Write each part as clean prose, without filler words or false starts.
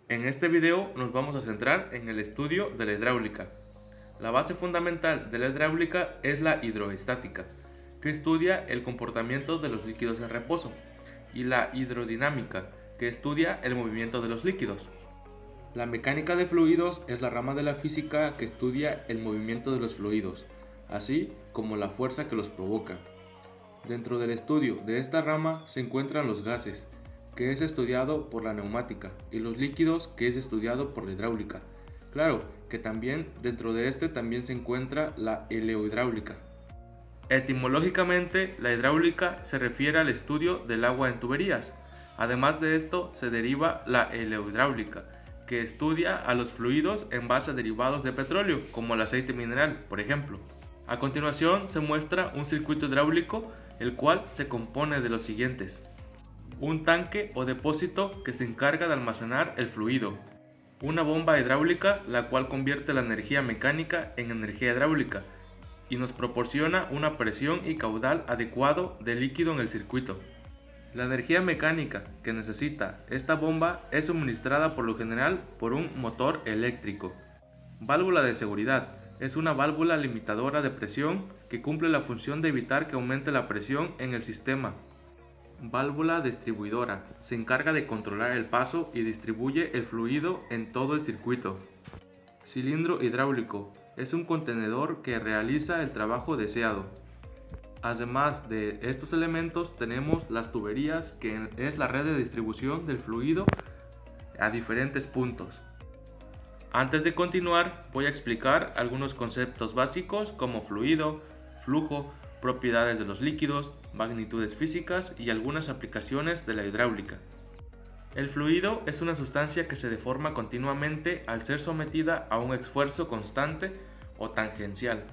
En este video nos vamos a centrar en el estudio de la hidráulica. La base fundamental de la hidráulica es la hidroestática, que estudia el comportamiento de los líquidos en reposo, y la hidrodinámica, que estudia el movimiento de los líquidos. La mecánica de fluidos es la rama de la física que estudia el movimiento de los fluidos, así como la fuerza que los provoca. Dentro del estudio de esta rama se encuentran los gases, que es estudiado por la neumática, y los líquidos, que es estudiado por la hidráulica. Claro que también dentro de este también se encuentra la heliohidráulica. Etimológicamente, la hidráulica se refiere al estudio del agua en tuberías. Además de esto, se deriva la heliohidráulica, que estudia a los fluidos en base a derivados de petróleo, como el aceite mineral, por ejemplo. A continuación se muestra un circuito hidráulico, el cual se compone de los siguientes: un tanque o depósito que se encarga de almacenar el fluido, una bomba hidráulica la cual convierte la energía mecánica en energía hidráulica y nos proporciona una presión y caudal adecuado de líquido en el circuito. La energía mecánica que necesita esta bomba es suministrada por lo general por un motor eléctrico. Válvula de seguridad: es una válvula limitadora de presión que cumple la función de evitar que aumente la presión en el sistema. Válvula distribuidora: se encarga de controlar el paso y distribuye el fluido en todo el circuito. Cilindro hidráulico: es un contenedor que realiza el trabajo deseado. Además de estos elementos tenemos las tuberías, que es la red de distribución del fluido a diferentes puntos. Antes de continuar, voy a explicar algunos conceptos básicos como fluido, flujo, propiedades de los líquidos, magnitudes físicas y algunas aplicaciones de la hidráulica. El fluido es una sustancia que se deforma continuamente al ser sometida a un esfuerzo constante o tangencial.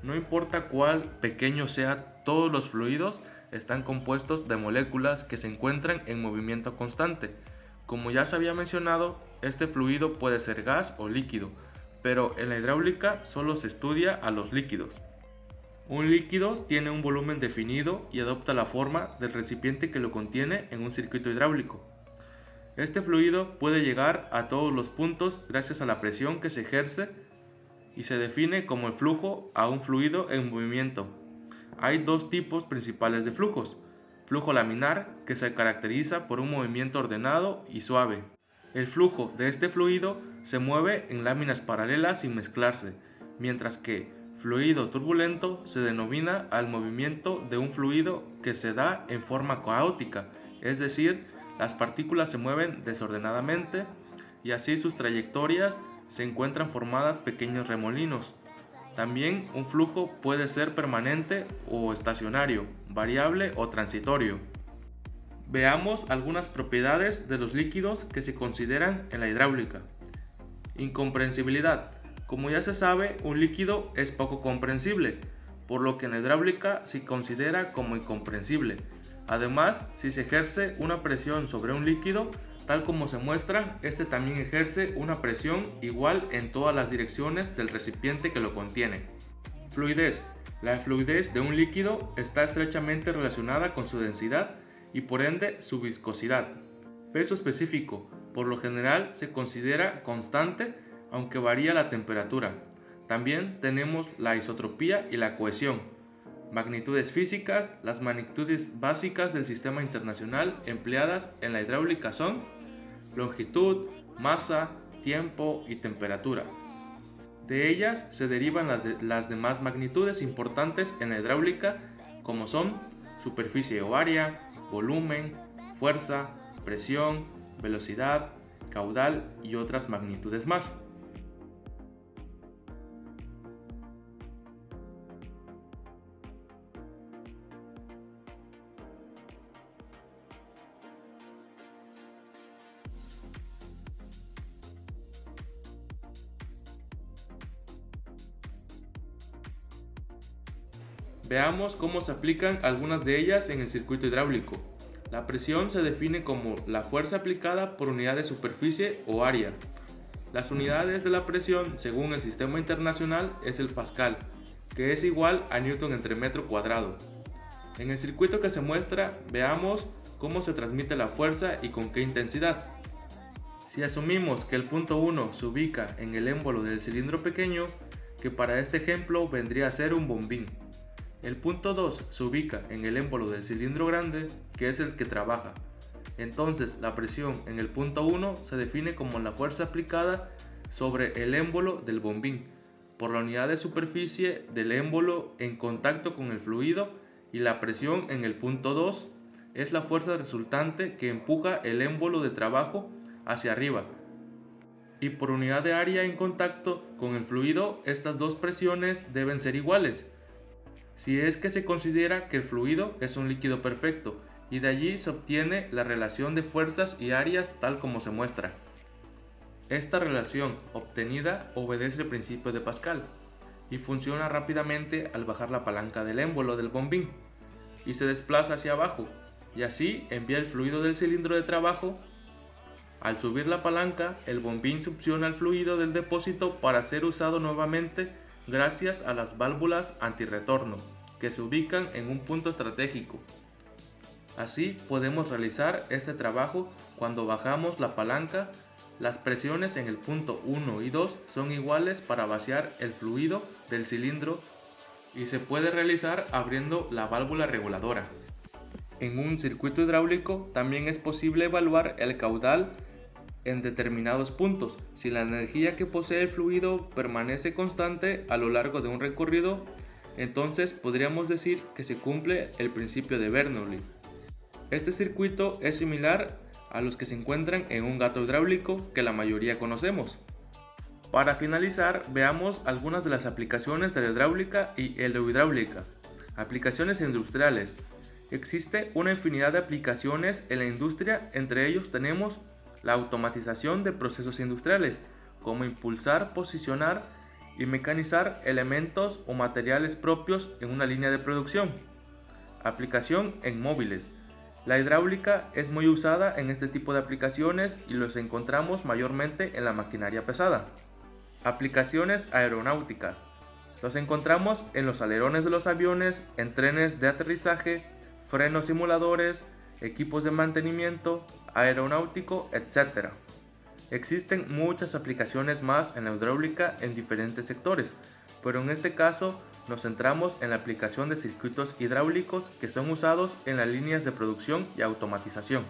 No importa cuál pequeño sea, todos los fluidos están compuestos de moléculas que se encuentran en movimiento constante. Como ya se había mencionado, este fluido puede ser gas o líquido, pero en la hidráulica solo se estudia a los líquidos. Un líquido tiene un volumen definido y adopta la forma del recipiente que lo contiene en un circuito hidráulico. Este fluido puede llegar a todos los puntos gracias a la presión que se ejerce y se define como el flujo a un fluido en movimiento. Hay dos tipos principales de flujos: flujo laminar, que se caracteriza por un movimiento ordenado y suave. El flujo de este fluido se mueve en láminas paralelas sin mezclarse, mientras que fluido turbulento se denomina al movimiento de un fluido que se da en forma caótica, es decir, las partículas se mueven desordenadamente y así sus trayectorias se encuentran formadas pequeños remolinos. También un flujo puede ser permanente o estacionario, variable o transitorio. Veamos algunas propiedades de los líquidos que se consideran en la hidráulica. Incomprensibilidad: como ya se sabe, un líquido es poco comprensible, por lo que en la hidráulica se considera como incomprensible. Además, si se ejerce una presión sobre un líquido, tal como se muestra, este también ejerce una presión igual en todas las direcciones del recipiente que lo contiene. Fluidez: la fluidez de un líquido está estrechamente relacionada con su densidad y por ende su viscosidad. Peso específico: por lo general se considera constante, aunque varía la temperatura. También tenemos la isotropía y la cohesión. Magnitudes físicas: las magnitudes básicas del sistema internacional empleadas en la hidráulica son longitud, masa, tiempo y temperatura. De ellas se derivan las demás magnitudes importantes en la hidráulica, como son superficie o área, volumen, fuerza, presión, velocidad, caudal y otras magnitudes más. Veamos cómo se aplican algunas de ellas en el circuito hidráulico. La presión se define como la fuerza aplicada por unidad de superficie o área. Las unidades de la presión, según el sistema internacional, es el pascal, que es igual a newton entre metro cuadrado. En el circuito que se muestra, veamos cómo se transmite la fuerza y con qué intensidad. Si asumimos que el punto 1 se ubica en el émbolo del cilindro pequeño, que para este ejemplo vendría a ser un bombín. El punto 2 se ubica en el émbolo del cilindro grande, que es el que trabaja. Entonces la presión en el punto 1 se define como la fuerza aplicada sobre el émbolo del bombín, por la unidad de superficie del émbolo en contacto con el fluido, y la presión en el punto 2 es la fuerza resultante que empuja el émbolo de trabajo hacia arriba. Y por unidad de área en contacto con el fluido, estas dos presiones deben ser iguales, si es que se considera que el fluido es un líquido perfecto, y de allí se obtiene la relación de fuerzas y áreas tal como se muestra. Esta relación obtenida obedece el principio de Pascal y funciona rápidamente al bajar la palanca del émbolo del bombín y se desplaza hacia abajo, y así envía el fluido del cilindro de trabajo. Al subir la palanca, el bombín succiona el fluido del depósito para ser usado nuevamente gracias a las válvulas antirretorno, que se ubican en un punto estratégico. Así podemos realizar este trabajo cuando bajamos la palanca. Las presiones en el punto 1 y 2 son iguales para vaciar el fluido del cilindro y se puede realizar abriendo la válvula reguladora. En un circuito hidráulico también es posible evaluar el caudal en determinados puntos. Si la energía que posee el fluido permanece constante a lo largo de un recorrido, entonces podríamos decir que se cumple el principio de Bernoulli. Este circuito es similar a los que se encuentran en un gato hidráulico que la mayoría conocemos. Para finalizar, veamos algunas de las aplicaciones de la hidráulica y hidráulica. Aplicaciones industriales. Existe una infinidad de aplicaciones en la industria, entre ellos tenemos la automatización de procesos industriales, como impulsar, posicionar y mecanizar elementos o materiales propios en una línea de producción. Aplicación en móviles. La hidráulica es muy usada en este tipo de aplicaciones y los encontramos mayormente en la maquinaria pesada. Aplicaciones aeronáuticas. Los encontramos en los alerones de los aviones, en trenes de aterrizaje, frenos simuladores, equipos de mantenimiento aeronáutico, etc. Existen muchas aplicaciones más en la hidráulica en diferentes sectores, pero en este caso nos centramos en la aplicación de circuitos hidráulicos que son usados en las líneas de producción y automatización.